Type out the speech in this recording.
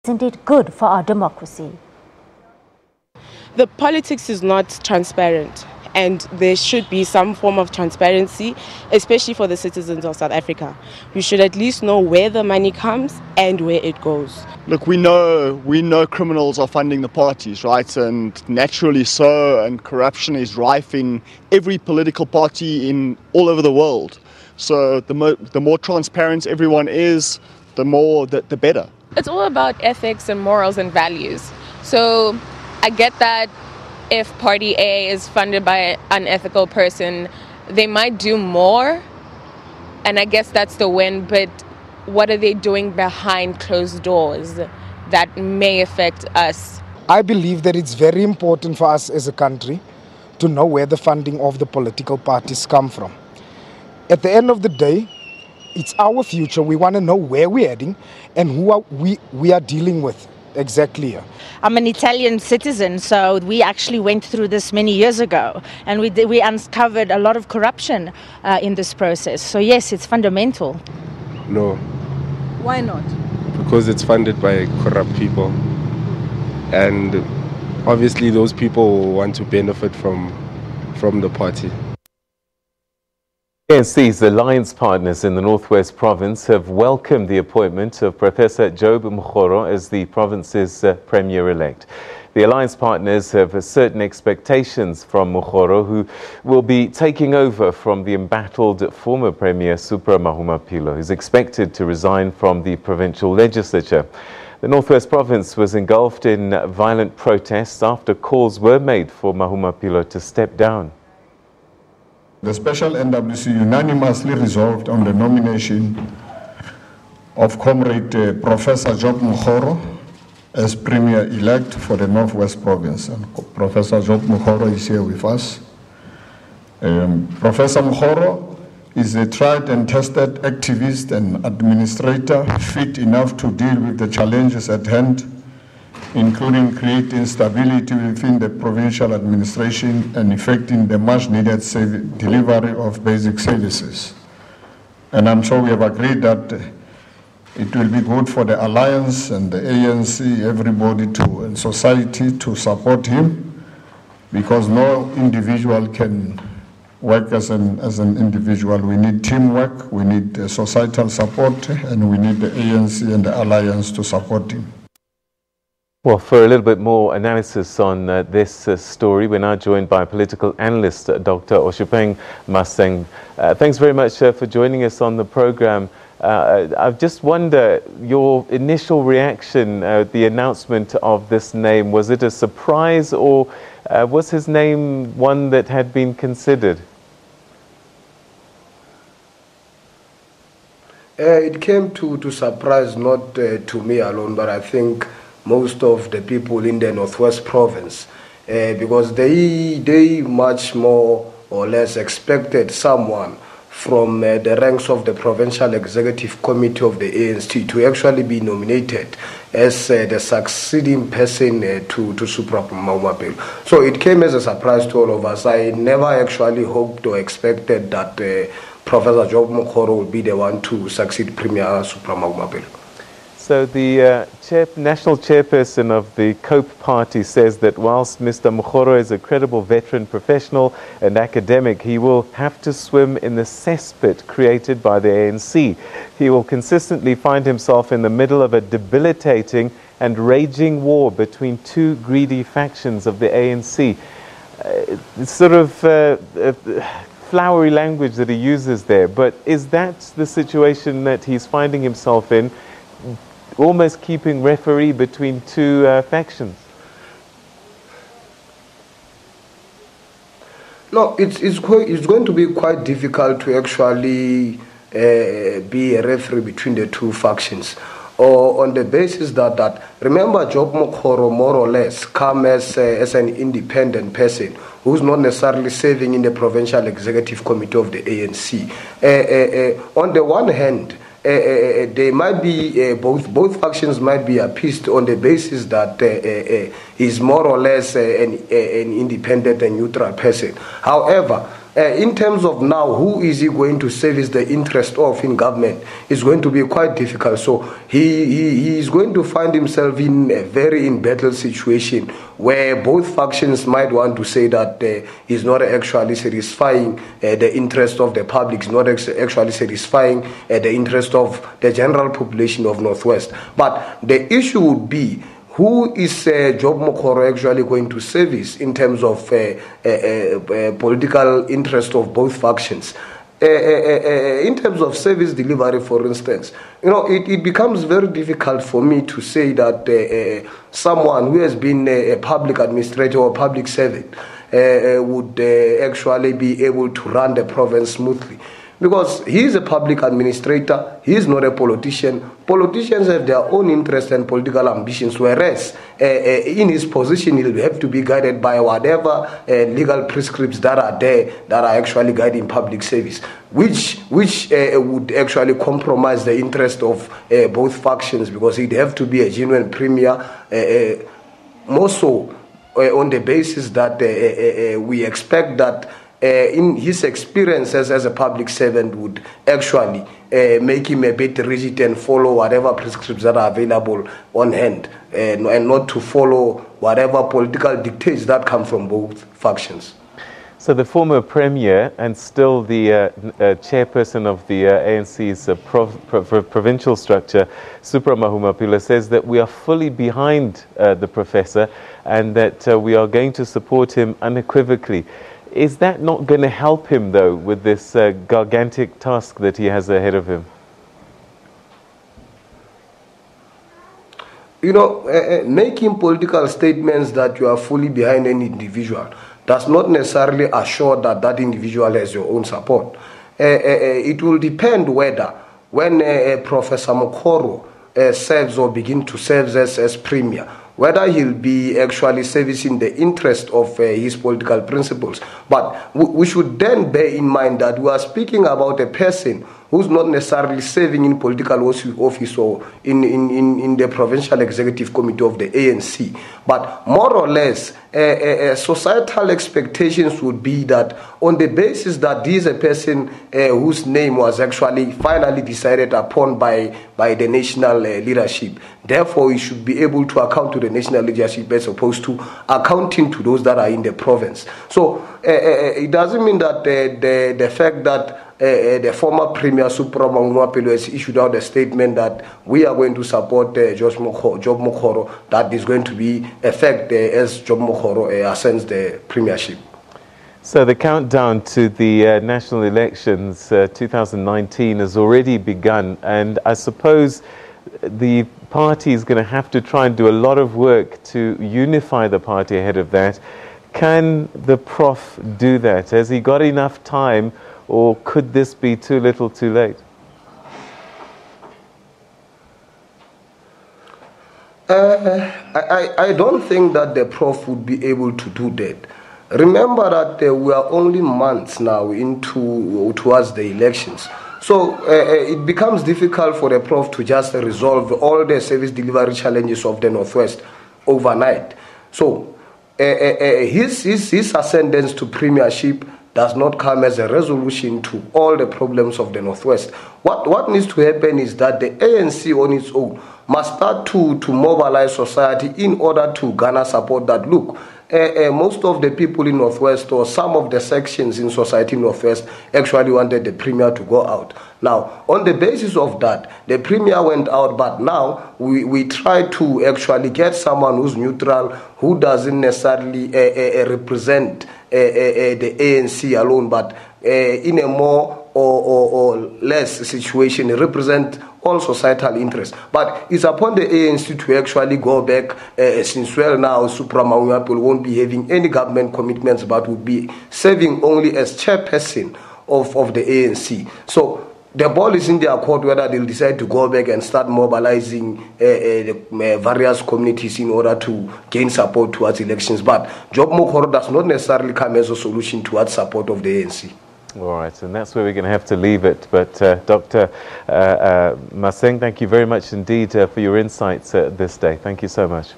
Isn't it good for our democracy? The politics is not transparent, and there should be some form of transparency, especially for the citizens of South Africa. We should at least know where the money comes and where it goes. Look, we know criminals are funding the parties, right? And naturally so, and corruption is rife in every political party in all over the world. So the more transparent everyone is, the better. It's all about ethics and morals and values. So I get that if Party A is funded by an unethical person, they might do more, and I guess that's the win, but what are they doing behind closed doors that may affect us? I believe that it's very important for us as a country to know where the funding of the political parties come from. At the end of the day, it's our future. We want to know where we're heading and who we are dealing with exactly here. I'm an Italian citizen, so we actually went through this many years ago, and we uncovered a lot of corruption in this process. So yes, it's fundamental. No. Why not? Because it's funded by corrupt people, and obviously those people want to benefit from the party. ANC's alliance partners in the Northwest Province have welcomed the appointment of Professor Job Mokgoro as the province's Premier-elect. The alliance partners have certain expectations from Mokgoro, who will be taking over from the embattled former Premier Supra Mahumapelo, who's expected to resign from the provincial legislature. The Northwest Province was engulfed in violent protests after calls were made for Mahumapelo to step down. The special NWC unanimously resolved on the nomination of Comrade Professor Job Mokgoro as Premier-elect for the Northwest Province. And Professor Job Mokgoro is here with us. Professor Mokgoro is a tried and tested activist and administrator fit enough to deal with the challenges at hand, including creating stability within the provincial administration and effecting the much-needed delivery of basic services. And I'm sure we have agreed that it will be good for the Alliance and the ANC, everybody and society to support him, because no individual can work as an individual. We need teamwork, we need societal support, and we need the ANC and the Alliance to support him. Well, for a little bit more analysis on this story, we're now joined by political analyst Dr. Oshupeng Maseng. Thanks very much for joining us on the program. I just wonder, your initial reaction, the announcement of this name, was it a surprise, or was his name one that had been considered? It came to surprise, not to me alone, but I think most of the people in the Northwest Province, because they much more or less expected someone from the ranks of the Provincial Executive Committee of the ANC to actually be nominated as the succeeding person to Supra Mahumapelo. So it came as a surprise to all of us. I never actually hoped or expected that Professor Job Mokgoro would be the one to succeed Premier Supra Mahumapelo. So the national chairperson of the COPE party says that whilst Mr. Mokgoro is a credible veteran professional and academic, he will have to swim in the cesspit created by the ANC. He will consistently find himself in the middle of a debilitating and raging war between two greedy factions of the ANC. It's sort of flowery language that he uses there, but is that the situation that he's finding himself in? Almost keeping referee between two factions? No, it's going to be quite difficult to actually be a referee between the two factions, or on the basis that remember, Job Mokgoro more or less come as an independent person who's not necessarily serving in the Provincial Executive Committee of the ANC. On the one hand, they might be both factions might be appeased on the basis that he's more or less an independent and neutral person. However, in terms of now, who is he going to service the interest of in government is going to be quite difficult. So he is going to find himself in a very embattled situation where both factions might want to say that he's not actually satisfying the interest of the public, he's not actually satisfying the interest of the general population of Northwest. But the issue would be, who is Job Mokgoro actually going to service in terms of political interest of both factions? In terms of service delivery, for instance, it becomes very difficult for me to say that someone who has been a public administrator or public servant would actually be able to run the province smoothly. Because he is a public administrator, he is not a politician. Politicians have their own interests and political ambitions, whereas in his position he'll have to be guided by whatever legal prescripts that are there that are actually guiding public service, which would actually compromise the interest of both factions, because he'd have to be a genuine premier, more so on the basis that we expect that in his experiences as a public servant would actually make him a bit rigid and follow whatever prescripts that are available on hand, and not to follow whatever political dictates that come from both factions. So the former premier and still the chairperson of the ANC's provincial structure, Supra Mahumapula, says that we are fully behind the professor and that we are going to support him unequivocally. Is that not going to help him, though, with this gargantic task that he has ahead of him? Making political statements that you are fully behind an individual does not necessarily assure that that individual has your own support. It will depend whether, when Professor Mokgoro serves or begin to serve as premier, whether he'll be actually servicing the interest of his political principles. But we should then bear in mind that we are speaking about a person who's not necessarily serving in political office or in the provincial executive committee of the ANC. But more or less, societal expectations would be that on the basis that this is a person whose name was actually finally decided upon by the national leadership, therefore he should be able to account to the national leadership as opposed to accounting to those that are in the province. So it doesn't mean that the fact that the former Premier Supra Mahumapula has issued out a statement that we are going to support Job Mokgoro, that is going to be effect as Job Mokgoro ascends the premiership. So the countdown to the national elections 2019 has already begun, and I suppose the party is going to have to try and do a lot of work to unify the party ahead of that. Can the Prof do that? Has he got enough time, or could this be too little too late? I don't think that the Prof would be able to do that. Remember that we are only months now towards the elections. So it becomes difficult for the Prof to just resolve all the service delivery challenges of the Northwest overnight. So his ascendance to premiership does not come as a resolution to all the problems of the Northwest. What needs to happen is that the ANC on its own must start to mobilize society in order to garner support that, look, most of the people in Northwest, or some of the sections in society in Northwest, actually wanted the premier to go out. Now, on the basis of that, the premier went out, but now we try to actually get someone who's neutral, who doesn't necessarily represent the ANC alone, but in a more or less situation, represent all societal interests. But it's upon the ANC to actually go back, since well now Supra Mahumapula won't be having any government commitments, but would be serving only as chairperson of the ANC. So the ball is in their court whether they'll decide to go back and start mobilizing the various communities in order to gain support towards elections. But Job Mokgoro does not necessarily come as a solution towards support of the ANC. All right, and that's where we're going to have to leave it. But Dr. Maseng, thank you very much indeed for your insights this day. Thank you so much.